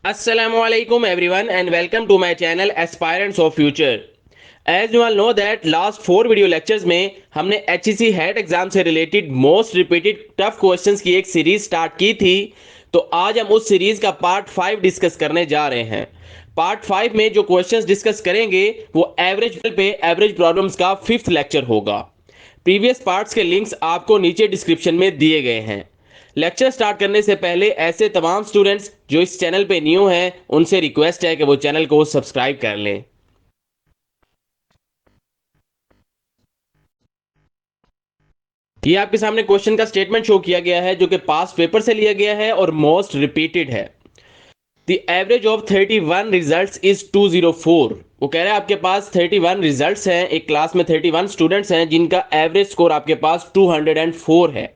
Assalamualaikum everyone and welcome to my channel Aspirants of Future. As you all know that last 4 video lectures में हमने HEC HAT exam से related most repeated tough questions की एक series start की थी। तो आज हम उस सीरीज का पार्ट 5 डिस्कस करने जा रहे हैं। पार्ट 5 में जो क्वेश्चंस डिस्कस करेंगे वो एवरेज प्रॉब्लम्स का 5th लेक्चर होगा। प्रीवियस पार्ट्स के लिंक्स आपको नीचे डिस्क्रिप्शन में दिए गए हैं। लेक्चर स्टार्ट करने से पहले ऐसे तमाम स्टूडेंट्स जो इस चैनल पे न्यू हैं उनसे रिक्वेस्ट है कि वो चैनल को सब्सक्राइब कर लें। ये आपके सामने क्वेश्चन का स्टेटमेंट शो किया गया है जो कि पास्ट पेपर से लिया गया है और मोस्ट रिपीटेड है। The average of 31 results is 204। वो कह रहा है आपके पास 31 रिजल्ट्स हैं, एक क्लास में 31 स्टूडेंट्स हैं जिनका एवरेज स्कोर आपके पास 204 है।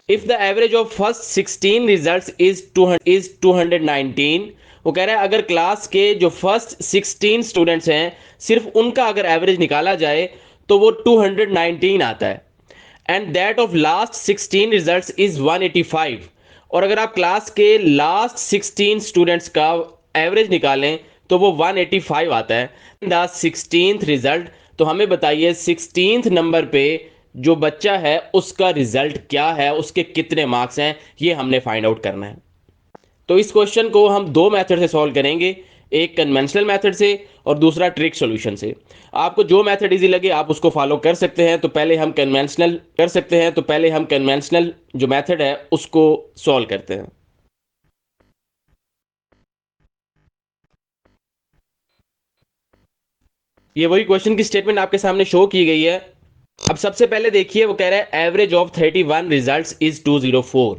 If the average of first 16 results is 219। वो कह रहा है अगर क्लास के जो फर्स्ट 16 स्टूडेंट्स हैं सिर्फ उनका अगर एवरेज निकाला जाए तो वो 219 आता है। And that of last 16 results is 185। और अगर आप क्लास के लास्ट 16 स्टूडेंट्स का एवरेज निकालें तो वो 185 आता है। द 16th रिजल्ट, तो हमें बताइए 16th नंबर पे जो बच्चा है उसका रिजल्ट क्या है, उसके कितने मार्क्स हैं, ये हमने फाइंड आउट करना है। तो इस क्वेश्चन को हम दो मेथड से सॉल्व करेंगे, एक कन्वेंशनल मेथड से और दूसरा ट्रिक सॉल्यूशन से। आपको जो मेथड इजी लगे आप उसको फॉलो कर सकते हैं। तो पहले हम कन्वेंशनल जो मेथड है उसको सॉल्व करते हैं। ये वही क्वेश्चन की स्टेटमेंट आपके सामने शो की गई है। अब सबसे पहले देखिए, वो कह रहा है एवरेज ऑफ 31 रिजल्ट्स इज 204।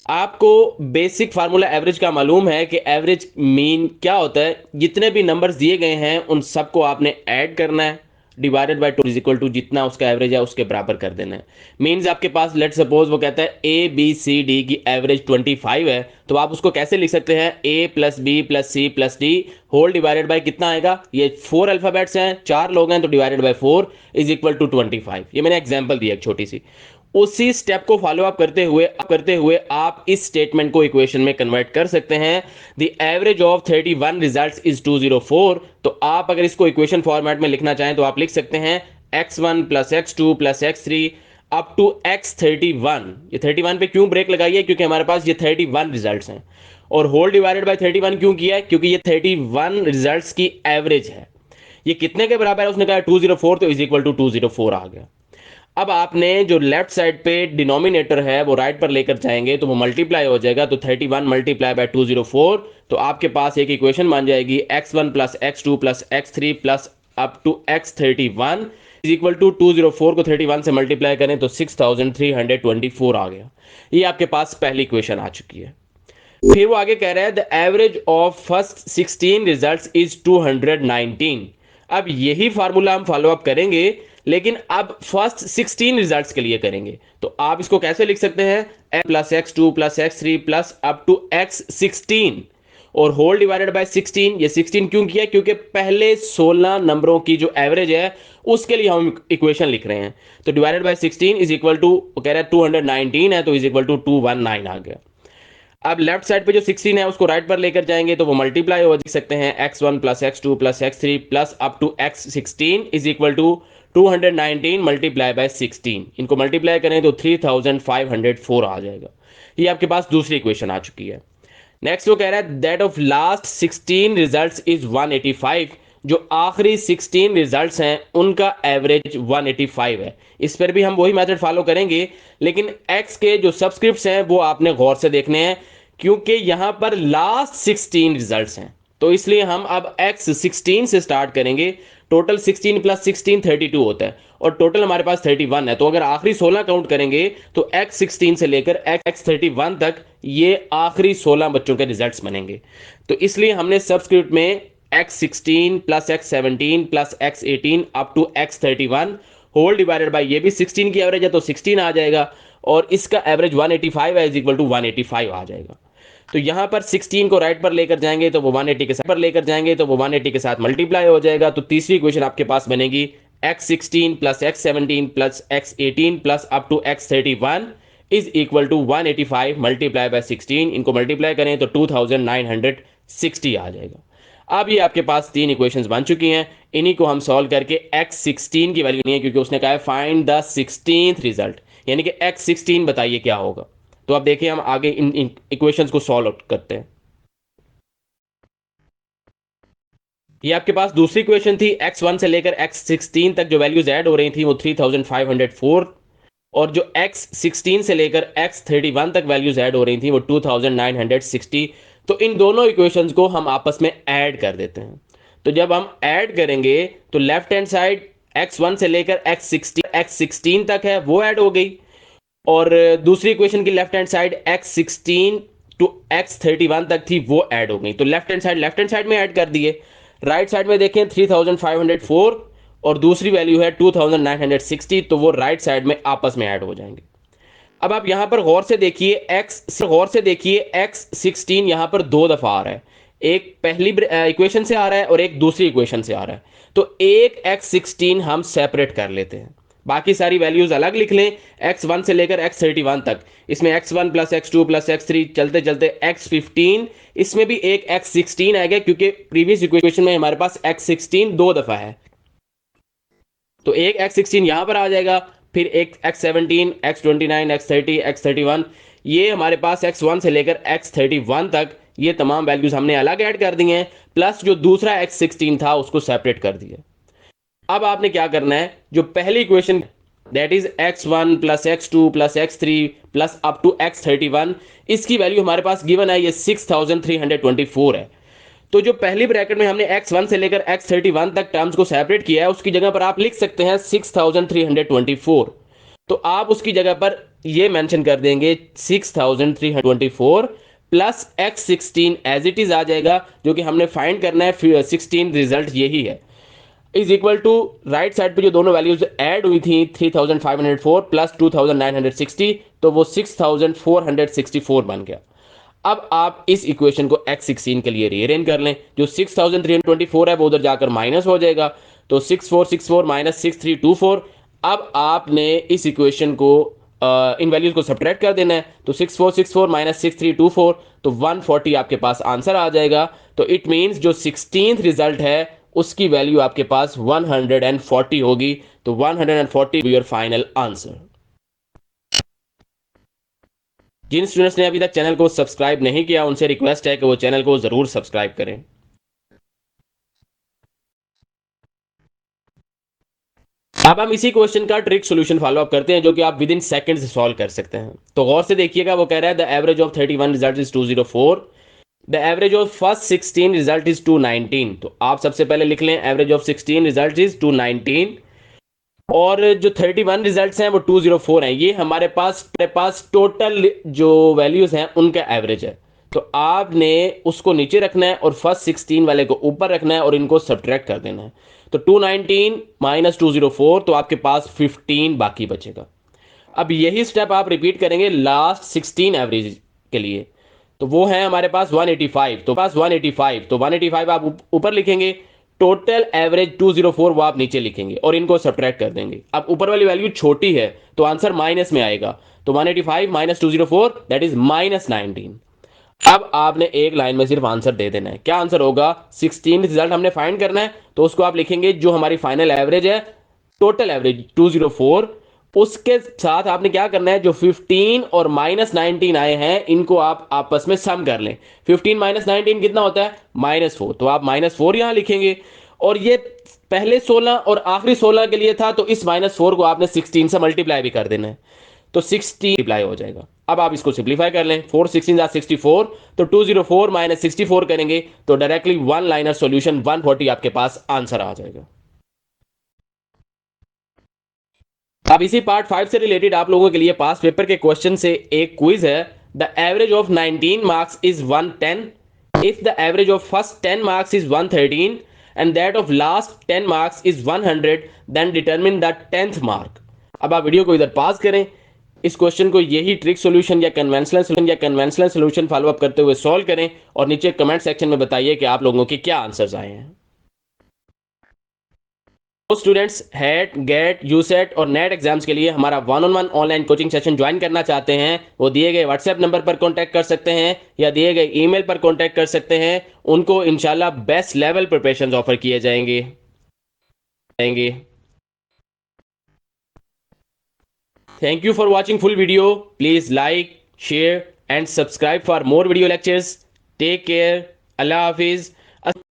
आपको बेसिक फार्मूला एवरेज का मालूम है कि एवरेज मीन क्या होता है। जितने भी नंबर्स दिए गए हैं उन सबको आपने ऐड करना है, divided by 2 is equal to जितना उसका एवरेज है उसके बराबर कर देना है। मीन्स आपके पास लेट सपोज वो कहता है ए बी सी डी की एवरेज 25 है, तो आप उसको कैसे लिख सकते हैं, A plus B plus C plus D whole divided by कितना आएगा, ये 4 अल्फाबेट्स हैं, 4 लोग हैं तो divided by 4 is equal to 25। ये मैंने एग्जाम्पल दिया एक छोटी सी। उसी स्टेप को फॉलो अप करते हुए आप इस स्टेटमेंट को इक्वेशन में कन्वर्ट कर सकते हैं। The average of 31 results is 204। तो आप अगर इसको इक्वेशन फॉर्मेट में लिखना चाहें तो आप लिख सकते हैं x1 plus x2 plus x3 up to x31। ये 31 पे क्यों ब्रेक लगाई है, क्योंकि हमारे पास ये 31 रिजल्ट्स हैं। और होल डिवाइडेड बाय 31 क्यों किया है, क्योंकि ये 31 रिजल्ट्स की एवरेज है। ये कितने के बराबर है, उसने कहा 204, तो इज इक्वल टू 204 आ गया। अब आपने जो लेफ्ट साइड पे डिनोमिनेटर है वो राइट पर लेकर जाएंगे तो वो मल्टीप्लाई हो जाएगा। तो 31 मल्टीप्लाई बाय 204, तो आपके पास एक इक्वेशन बन जाएगी x1 plus x2 plus x3 plus up to x31 is equal to 204 को 31 से मल्टीप्लाई करें तो 6324 आ गया। ये आपके पास पहली इक्वेशन आ चुकी है। फिर वो आगे कह रहा है the average of first 16 results is 219। अब यही फार्मूला हम फॉलो अप करेंगे, लेकिन अब फर्स्ट 16 रिजल्ट्स के लिए करेंगे। तो आप इसको कैसे लिख सकते हैं, x plus x2 plus x3 plus up to x16 और होल डिवाइडेड बाय 16। ये 16 क्यों किया, क्योंकि पहले 16 नंबरों की जो एवरेज है उसके लिए हम इक्वेशन लिख रहे हैं। तो divided by 16 is equal to, कह रहा है 219 है तो इज इक्वल टू 219 आ गया। अब लेफ्ट साइड पे जो 16 है उसको राइट पर लेकर जाएंगे तो वो मल्टीप्लाई हो सकते हैं x1 plus x2 plus x3 plus up to x16 is equal to 219 multiply by 16। इनको मल्टीप्लाई करें तो 3504 आ जाएगा। ये आपके पास दूसरी इक्वेशन आ चुकी है। नेक्स्ट वो कह रहा है that of last 16 results is 185। जो आखिरी 16 रिजल्ट्स हैं उनका एवरेज 185 है। इस पर भी हम वही मेथड फॉलो करेंगे, लेकिन x के जो सब्सक्रिप्ट्स हैं वो आपने गौर से देखने हैं, क्योंकि यहां पर लास्ट 16 रिजल्ट्स हैं। तो इसलिए हम अब x16 से स्टार्ट करेंगे। टोटल 16 प्लस 16 32 होता है और टोटल हमारे पास 31 है। तो अगर आखिरी 16 काउंट करेंगे तो x16 से लेकर x31 तक ये आखिरी 16 बच्चों के रिजल्ट्स बनेंगे। तो इसलिए हमने सब्सक्रिप्ट में x16 plus x17 plus x18 up to x31 whole divided by, ये भी 16 की एवरेज है तो 16 आ जाएगा और इसका एवरेज 185 है इज इक्वल टू 185 आ जाएगा। तो यहां पर 16 को राइट पर लेकर जाएंगे तो वो 180 के साथ मल्टीप्लाई हो जाएगा। तो तीसरी इक्वेशन आपके पास बनेगी x16 plus x17 plus x18 plus up to x31 is equal to 185 multiply by 16। इनको मल्टीप्लाई करें तो 2960 आ जाएगा। अब ये आपके पास तीन इक्वेशंस बन चुकी हैं। इन्हीं को हम सॉल्व करके x16 की वैल्यू नहीं है, क्योंकि उसने कहा है फाइंड द 16th रिजल्ट, यानी कि x16 बताइए क्या होगा। तो अब देखिए हम आगे इन इक्वेशंस को सॉल्व करते हैं। ये आपके पास दूसरी इक्वेशन थी। x1 से लेकर x16 तक जो वैल्यूज ऐड हो रही थी वो 3504, और जो x16 से लेकर x31 तक वैल्यूज ऐड हो रही थी वो 2960। तो इन दोनों इक्वेशंस को हम आपस में ऐड कर देते हैं। तो जब हम ऐड करेंगे तो लेफ्ट हैंड साइड x1 से लेकर x16 तक है वो ऐड हो गई, और दूसरी इक्वेशन की left hand side x16 to x31 तक थी वो ऐड हो गई। तो लेफ्ट हैंड साइड में ऐड कर दिए। राइट साइड में देखें 3504 और दूसरी वैल्यू है 2960, तो वो राइट साइड में आपस में ऐड हो जाएंगे। अब आप यहां पर गौर से देखिए x16 यहां पर दो दफा आ रहा है। एक पहली इक्वेशन से आ रहा है और एक दूसरी इक्वेशन से आ रहा है। तो एक x16 हम सेपरेट कर लेते हैं, बाकी सारी वैल्यूज अलग लिख लें। x1 से लेकर x31 तक, इसमें x1 plus x2 plus x3 चलते चलते x15, इसमें भी एक x16 आएगा, क्योंकि प्रीवियस इक्वेशन में हमारे पास x16 दो दफा है। तो एक x16 यहां पर आ जाएगा, फिर एक x17, x29, x30, x31, ये हमारे पास x1 से लेकर x31 तक ये तमाम वैल्यूज हमने अलग ऐड कर दी हैं, प्लस जो दूसरा x16 था उसको सेपरेट कर दिया। अब आपने क्या करना है, जो पहली equation that is x1 plus x2 plus x3 plus up to x31, इसकी वैल्यू हमारे पास गिवन है, ये 6324 है। तो जो पहली ब्रैकेट में हमने x1 से लेकर x31 तक टर्म्स को सेपरेट किया है, उसकी जगह पर आप लिख सकते हैं 6324। तो आप उसकी जगह पर ये मेंशन कर देंगे 6324 plus x16 as it is आ जाएगा, जो कि हमने फाइंड करना है 16 रिजल्ट यही है, is equal to right side पे जो दोनों वैल्यूज ऐड हुई थी 3504 प्लस 2960, तो वो 6464 बन गया। अब आप इस इक्वेशन को x16 के लिए रीअरेंज कर लें। जो 6324 है वो उधर जाकर माइनस हो जाएगा, तो 6464 माइनस 6324। अब आपने इस इक्वेशन को इन वैल्यूज को सब्ट्रैक्ट कर देना है। तो 6464 माइनस 6324, तो 140 आपके पास आंसर आ जाएगा। तो इट मीन्स जो 16th रिजल्ट है उसकी वैल्यू आपके पास 140 होगी। तो 140 योर फाइनल आंसर। जिन स्टूडेंट्स ने अभी तक चैनल को सब्सक्राइब नहीं किया उनसे रिक्वेस्ट है कि वो चैनल को जरूर सब्सक्राइब करें। अब हम इसी क्वेश्चन का ट्रिक सॉल्यूशन फॉलो अप करते हैं, जो कि आप विद इन सेकंड्स सॉल्व कर सकते हैं। तो गौर से देखिएगा, वो कह रहा है the average of 31 result is 204, the average of first 16 result is 219। तो आप सबसे पहले लिख लें एवरेज ऑफ 16 रिजल्ट इज 219, और जो 31 रिजल्ट्स हैं वो 204 हैं। ये हमारे पास टोटल जो वैल्यूज हैं उनका एवरेज है। तो आपने उसको नीचे रखना है और फर्स्ट 16 वाले को ऊपर रखना है और इनको सब्ट्रैक्ट कर देना है। तो 219 माइनस 204, तो आपके पास 15 बाकी बचेगा। अब यही स्टेप आप रिपीट करेंगे लास्ट 16 एवरेज के लिए। तो वो है हमारे पास 185, तो पास 185, तो 185 आप ऊपर लिखेंगे, टोटल एवरेज 204 वो आप नीचे लिखेंगे और इनको सब्ट्रैक्ट कर देंगे। अब ऊपर वाली वैल्यू छोटी है तो आंसर माइनस में आएगा। तो 185 माइनस 204 दैट इज माइनस 19। अब आपने एक लाइन में सिर्फ आंसर दे देना है। क्या आंसर होगा, 16 रिजल्ट हमने फाइंड करना है, तो उसको आप लिखेंगे जो हमारी फाइनल एवरेज है, टोटल एवरेज 204, उसके साथ आपने क्या करना है, जो 15 और माइनस 19 आए हैं इनको आप आपस में सम कर लें। 15 माइनस 19 कितना होता है, -4, तो आप -4 यहां लिखेंगे। और ये पहले 16 और आखिरी 16 के लिए था, तो इस -4 को आपने 16 से मल्टीप्लाई भी कर देना है, तो 60 मल्टीप्लाई हो जाएगा। अब आप इसको सिंप्लीफाई कर लें, 4 16 64, तो 204 माइनस 64 करेंगे तो डायरेक्टली वन लाइनर सॉल्यूशन 140 आपके पास आंसर आ जाएगा। अब इसी पार्ट 5 से रिलेटेड आप लोगों के लिए पास पेपर के क्वेश्चन से एक क्विज है। The average of 19 marks is 110 if the average of first 10 marks is 113 and that of last 10 marks is 100, then determine the 10th mark. अब आप वीडियो को इधर पास करें, इस क्वेश्चन को यही ट्रिक सॉल्यूशन या कन्वेंशनल सॉल्यूशन फॉलो अप करते हुए सॉल्व करें और नीचे कमेंट सेक्शन में बताइए कि आप लोगों के क्या आंसर्स आए हैं। जो स्टूडेंट्स हैट गेट यूसेट और नेट एग्जाम्स के लिए हमारा one on one online coaching session join करना चाहते हैं, वो दिए गए व्हाट्सएप नंबर पर कांटेक्ट कर सकते हैं या दिए गए ईमेल पर कांटेक्ट कर सकते हैं। उनको इंशाल्लाह बेस्ट लेवल प्रिपरेशंस ऑफर किए जाएंगे। Thank you for watching full video. Please like, share and subscribe for more video lectures. Take care. Allah Hafiz.